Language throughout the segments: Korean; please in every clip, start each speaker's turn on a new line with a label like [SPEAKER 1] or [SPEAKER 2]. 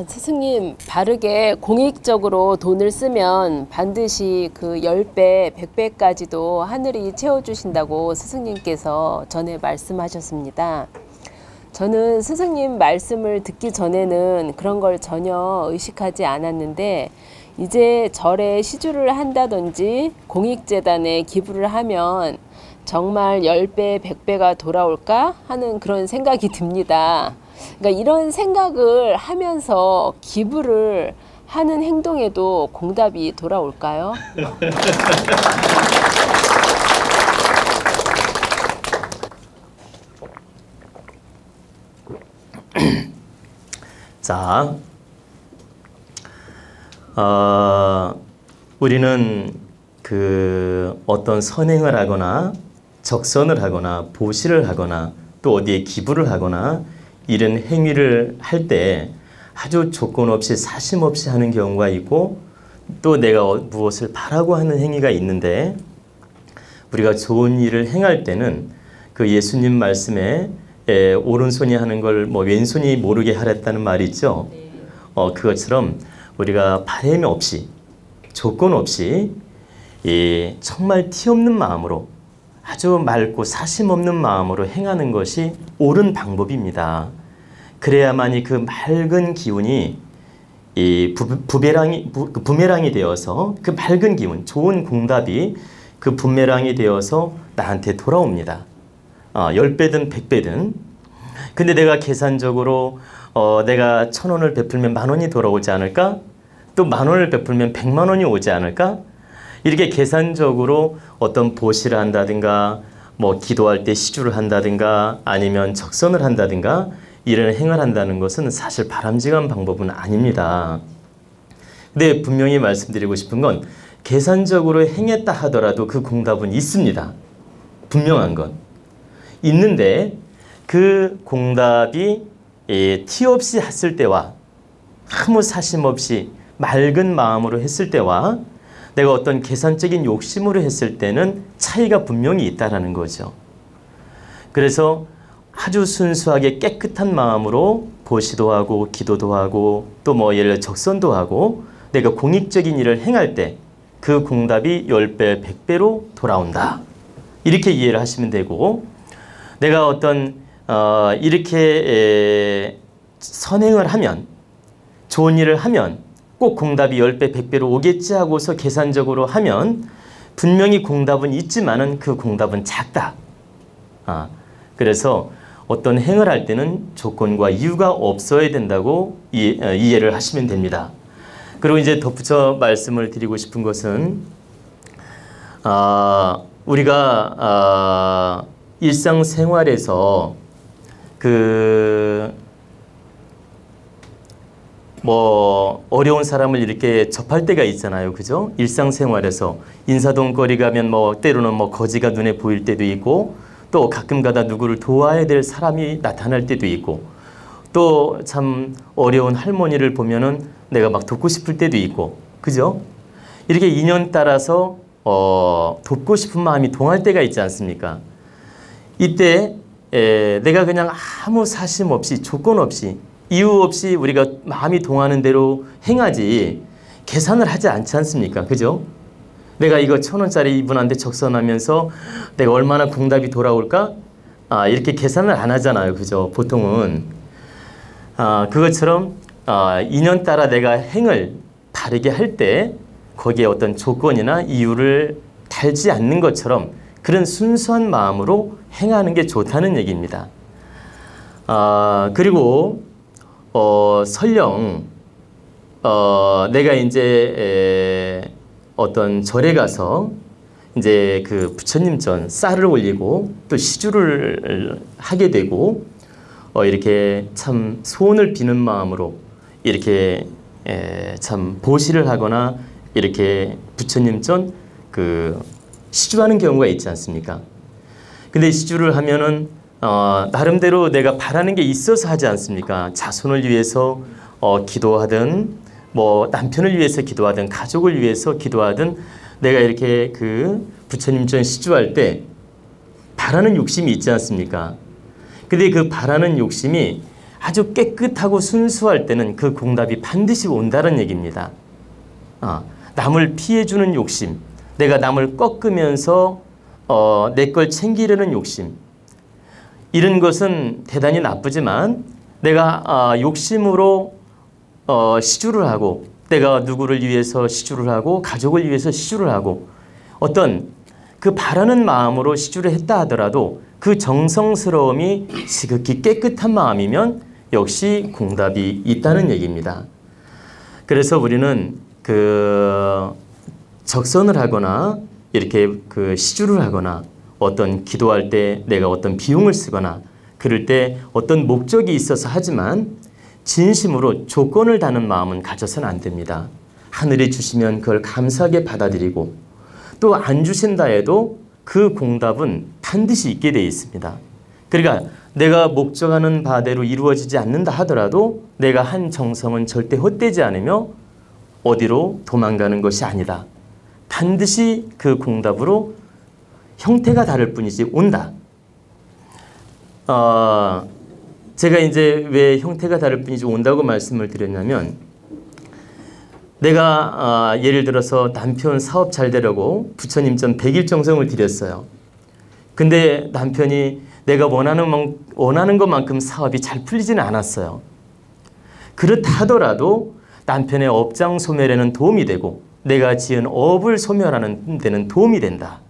[SPEAKER 1] 스승님, 바르게 공익적으로 돈을 쓰면 반드시 그 10배, 100배까지도 하늘이 채워주신다고 스승님께서 전에 말씀하셨습니다. 저는 스승님 말씀을 듣기 전에는 그런 걸 전혀 의식하지 않았는데, 이제 절에 시주를 한다든지 공익재단에 기부를 하면 정말 10배, 100배가 돌아올까 하는 그런 생각이 듭니다. 그러니까 이런 생각을 하면서 기부를 하는 행동에도 공답이 돌아올까요?
[SPEAKER 2] 자, 우리는 어떤 선행을 하거나 적선을 하거나 보시를 하거나 또 어디에 기부를 하거나 이런 행위를 할 때 아주 조건 없이 사심 없이 하는 경우가 있고, 또 내가 무엇을 바라고 하는 행위가 있는데, 우리가 좋은 일을 행할 때는 그 예수님 말씀에 오른손이 하는 걸 왼손이 모르게 하랬다는 말이 있죠. 그것처럼 우리가 바램 없이 조건 없이 정말 티 없는 마음으로 아주 맑고 사심 없는 마음으로 행하는 것이 옳은 방법입니다. 그래야만이 그 맑은 기운이 부메랑이 되어서, 그 맑은 기운, 좋은 공답이 그 부메랑이 되어서 나한테 돌아옵니다. 10배든 100배든. 근데 내가 계산적으로 내가 1000원을 베풀면 10,000원이 돌아오지 않을까? 또 10,000원을 베풀면 100만 원이 오지 않을까? 이렇게 계산적으로 어떤 보시를 한다든가 기도할 때 시주를 한다든가 아니면 적선을 한다든가 이런 행을 한다는 것은 사실 바람직한 방법은 아닙니다. 근데 분명히 말씀드리고 싶은 건, 계산적으로 행했다 하더라도 그 공답은 있습니다. 분명한 건 있는데, 그 공답이 티 없이 했을 때와 아무 사심 없이 맑은 마음으로 했을 때와 내가 어떤 계산적인 욕심으로 했을 때는 차이가 분명히 있다라는 거죠. 그래서 아주 순수하게 깨끗한 마음으로 보시도 하고 기도도 하고 또 예를 들어 적선도 하고 내가 공익적인 일을 행할 때 그 공답이 10배, 100배로 돌아온다. 이렇게 이해를 하시면 되고, 내가 어떤 이렇게 선행을 하면, 좋은 일을 하면 꼭 공답이 10배, 100배로 오겠지 하고서 계산적으로 하면 분명히 공답은 있지만은 그 공답은 작다. 그래서 어떤 행을 할 때는 조건과 이유가 없어야 된다고 이해를 하시면 됩니다. 그리고 이제 덧붙여 말씀을 드리고 싶은 것은, 우리가 일상생활에서 어려운 사람을 이렇게 접할 때가 있잖아요. 그죠? 일상생활에서 인사동거리 가면 때로는 거지가 눈에 보일 때도 있고, 또 가끔 가다 누구를 도와야 될 사람이 나타날 때도 있고, 또 참 어려운 할머니를 보면은 내가 돕고 싶을 때도 있고, 그죠? 이렇게 인연 따라서 돕고 싶은 마음이 동할 때가 있지 않습니까? 이때 내가 그냥 아무 사심 없이 조건 없이 이유 없이 우리가 마음이 동하는 대로 행하지 계산을 하지 않지 않습니까? 그죠? 내가 이거 1,000원짜리 이분한테 적선하면서 내가 얼마나 공답이 돌아올까? 이렇게 계산을 안 하잖아요. 그죠? 보통은. 그것처럼 인연 따라 내가 행을 바르게 할 때 거기에 어떤 조건이나 이유를 달지 않는 것처럼 그런 순수한 마음으로 행하는 게 좋다는 얘기입니다. 그리고 설령 내가 이제 어떤 절에 가서 이제 그 부처님 전 쌀을 올리고 또 시주를 하게 되고 이렇게 참 소원을 비는 마음으로 이렇게 참 보시를 하거나 이렇게 부처님 전 시주하는 경우가 있지 않습니까? 근데 시주를 하면은 나름대로 내가 바라는 게 있어서 하지 않습니까? 자손을 위해서 기도하든 남편을 위해서 기도하든 가족을 위해서 기도하든 내가 이렇게 부처님 전 시주할 때 바라는 욕심이 있지 않습니까? 근데 그 바라는 욕심이 아주 깨끗하고 순수할 때는 그 공답이 반드시 온다는 얘기입니다. 남을 피해주는 욕심, 내가 남을 꺾으면서 내 걸 챙기려는 욕심, 이런 것은 대단히 나쁘지만 내가 욕심으로 시주를 하고, 내가 누구를 위해서 시주를 하고 가족을 위해서 시주를 하고 어떤 그 바라는 마음으로 시주를 했다 하더라도 그 정성스러움이 지극히 깨끗한 마음이면 역시 공답이 있다는 얘기입니다. 그래서 우리는 그 적선을 하거나 이렇게 그 시주를 하거나 어떤 기도할 때 내가 어떤 비용을 쓰거나 그럴 때 어떤 목적이 있어서 하지만 진심으로 조건을 다는 마음은 가져서는 안 됩니다. 하늘이 주시면 그걸 감사하게 받아들이고 또 안 주신다 해도 그 공답은 반드시 있게 되어 있습니다. 그러니까 내가 목적하는 바대로 이루어지지 않는다 하더라도 내가 한 정성은 절대 헛되지 않으며 어디로 도망가는 것이 아니다. 반드시 그 공답으로 형태가 다를 뿐이지 온다. 제가 이제 왜 형태가 다를 뿐이지 온다고 말씀을 드렸냐면 내가 예를 들어서 남편 사업 잘 되려고 부처님 전 100일 정성을 드렸어요. 근데 남편이 내가 원하는 것만큼 사업이 잘 풀리지는 않았어요. 그렇다 하더라도 남편의 업장 소멸에는 도움이 되고 내가 지은 업을 소멸하는 데는 도움이 된다.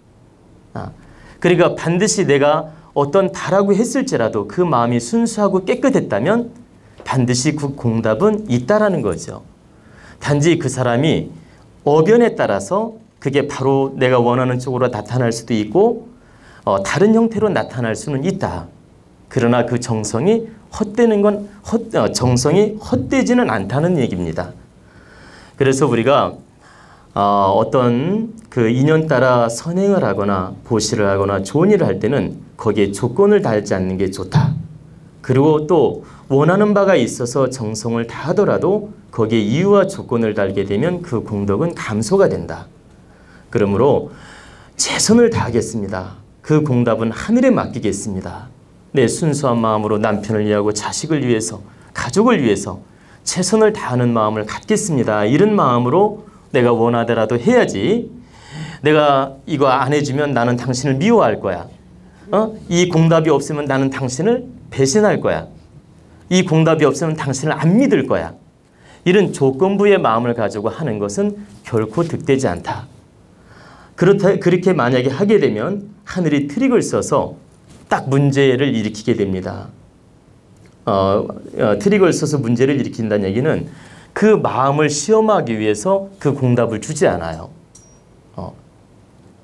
[SPEAKER 2] 그러니까 반드시 내가 어떤 바라고 했을지라도 그 마음이 순수하고 깨끗했다면 반드시 그 공답은 있다라는 거죠. 단지 그 사람이 어견에 따라서 그게 바로 내가 원하는 쪽으로 나타날 수도 있고 다른 형태로 나타날 수는 있다. 그러나 그 정성이 헛되는 건 정성이 헛되지는 않다는 얘기입니다. 그래서 우리가 어떤 그 인연 따라 선행을 하거나 보시를 하거나 좋은 일을 할 때는 거기에 조건을 달지 않는 게 좋다. 그리고 또 원하는 바가 있어서 정성을 다하더라도 거기에 이유와 조건을 달게 되면 그 공덕은 감소가 된다. 그러므로 최선을 다하겠습니다. 그 공답은 하늘에 맡기겠습니다. 내 순수한 마음으로 남편을 위하고 자식을 위해서 가족을 위해서 최선을 다하는 마음을 갖겠습니다. 이런 마음으로 내가 원하더라도 해야지. 내가 이거 안 해주면 나는 당신을 미워할 거야. 이 공답이 없으면 나는 당신을 배신할 거야. 이 공답이 없으면 당신을 안 믿을 거야. 이런 조건부의 마음을 가지고 하는 것은 결코 득되지 않다. 그렇게 만약에 하게 되면 하늘이 트릭을 써서 딱 문제를 일으키게 됩니다. 트릭을 써서 문제를 일으킨다는 얘기는 그 마음을 시험하기 위해서 그 공답을 주지 않아요.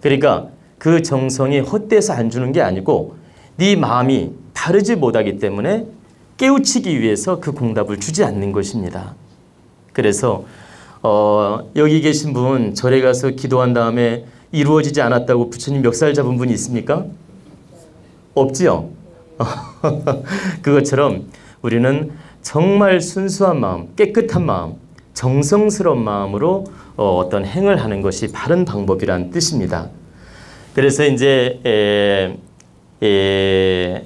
[SPEAKER 2] 그러니까 그 정성이 헛되서 안 주는 게 아니고 네 마음이 바르지 못하기 때문에 깨우치기 위해서 그 공답을 주지 않는 것입니다. 그래서 여기 계신 분 절에 가서 기도한 다음에 이루어지지 않았다고 부처님 멱살 잡은 분이 있습니까? 없지요? 그것처럼 우리는 정말 순수한 마음, 깨끗한 마음, 정성스러운 마음으로 어떤 행을 하는 것이 바른 방법이란 뜻입니다. 그래서 이제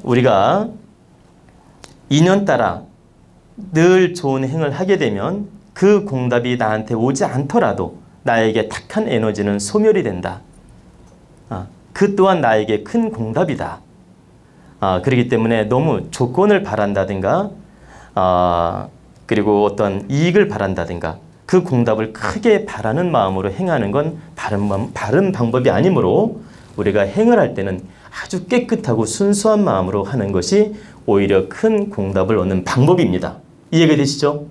[SPEAKER 2] 우리가 인연 따라 늘 좋은 행을 하게 되면 그 공답이 나한테 오지 않더라도 나에게 탁한 에너지는 소멸이 된다. 그 또한 나에게 큰 공답이다. 그렇기 때문에 너무 조건을 바란다든가 그리고 어떤 이익을 바란다든가 그 공답을 크게 바라는 마음으로 행하는 건 바른 방법이 아니므로 우리가 행을 할 때는 아주 깨끗하고 순수한 마음으로 하는 것이 오히려 큰 공답을 얻는 방법입니다. 이해가 되시죠?